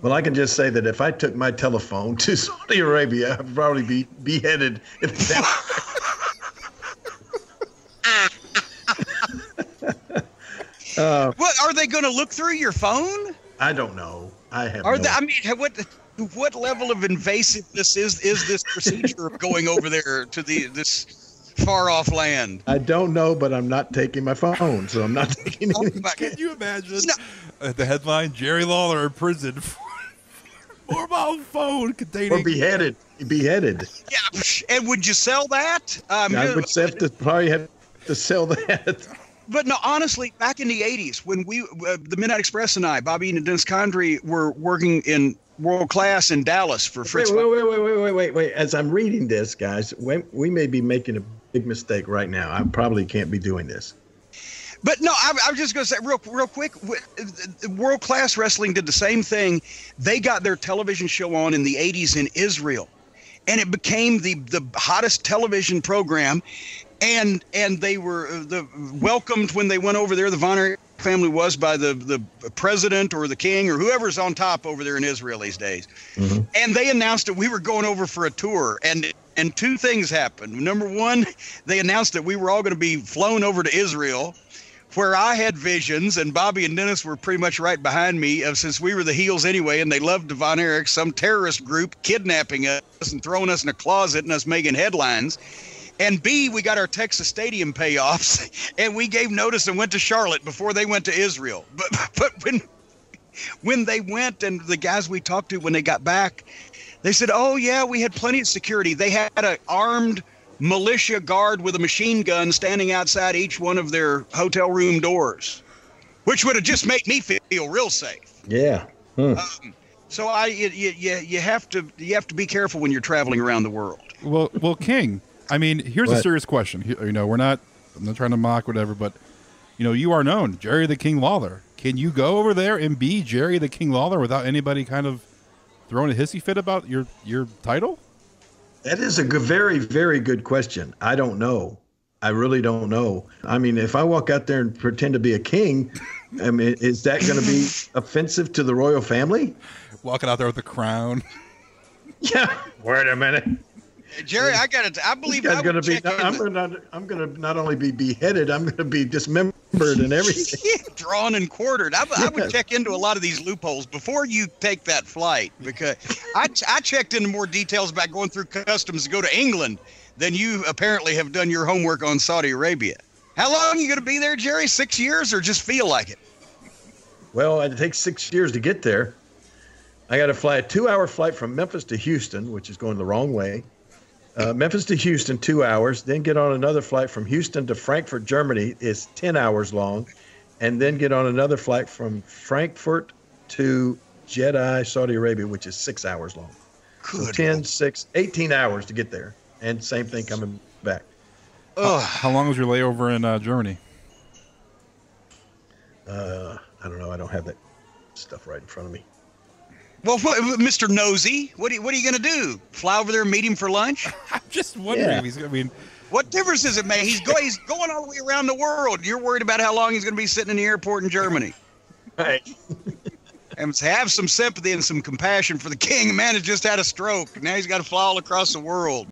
Well, I can just say that if I took my telephone to Saudi Arabia, I'd probably be beheaded. What are they going to look through your phone? I don't know. I have. I mean, what level of invasiveness is this procedure of going over there to this far off land? I don't know, but I'm not taking my phone, so I'm not taking it. Can you imagine the headline: Jerry Lawler in prison for mobile phone containing or beheaded? Beheaded. Yeah, and would you sell that? I would probably have to sell that. But no, honestly, back in the 80s, when the Midnight Express and I, Bobby and Dennis Condrey, were working in World Class in Dallas for Fritz. Wait. As I'm reading this, guys, we may be making a big mistake right now. I probably can't be doing this. But no, I was just going to say real quick, World Class Wrestling did the same thing. They got their television show on in the 80s in Israel, and it became the hottest television program. And they were welcomed when they went over there. The Von Erich family was by the president or the king or whoever's on top over there in Israel these days. Mm-hmm. And they announced that we were going over for a tour. And two things happened. Number one, they announced that we were all going to be flown over to Israel, where I had visions, and Bobby and Dennis were pretty much right behind me, since we were the heels anyway, and they loved the Von Erich, some terrorist group kidnapping us and throwing us in a closet and us making headlines. And B, we got our Texas Stadium payoffs, and we gave notice and went to Charlotte before they went to Israel. But when they went, and the guys we talked to when they got back, they said, "Oh yeah, we had plenty of security. They had an armed militia guard with a machine gun standing outside each one of their hotel room doors, which would have just made me feel real safe." Yeah. So you have to be careful when you're traveling around the world. Well, King. I mean, here's a serious question. I'm not trying to mock whatever, but you are known, Jerry the King Lawler. Can you go over there and be Jerry the King Lawler without anybody kind of throwing a hissy fit about your title? That is a very, very good question. I don't know. I really don't know. I mean, if I walk out there and pretend to be a king, I mean, is that going to be offensive to the royal family? Walking out there with a crown. Yeah. Wait a minute. Jerry, I believe I'm going to not only be beheaded, I'm going to be dismembered and everything. Drawn and quartered. I would check into a lot of these loopholes before you take that flight, because I checked into more details about going through customs to go to England than you apparently have done your homework on Saudi Arabia. How long are you going to be there, Jerry? 6 years, or just feel like it? Well, it takes 6 years to get there. I got to fly a 2-hour flight from Memphis to Houston, which is going the wrong way. Memphis to Houston, 2 hours, then get on another flight from Houston to Frankfurt, Germany, is 10 hours long, and then get on another flight from Frankfurt to Jeddah, Saudi Arabia, which is 6 hours long. Good. So 18 hours to get there, and same thing coming back. How long was your layover in Germany? I don't know. I don't have that stuff right in front of me. Well, Mr. Nosy, what are you going to do? Fly over there and meet him for lunch? I'm just wondering. Yeah. What difference does it make? He's going all the way around the world. You're worried about how long he's going to be sitting in the airport in Germany. Right. And have some sympathy and some compassion for the king. The man has just had a stroke. Now he's got to fly all across the world.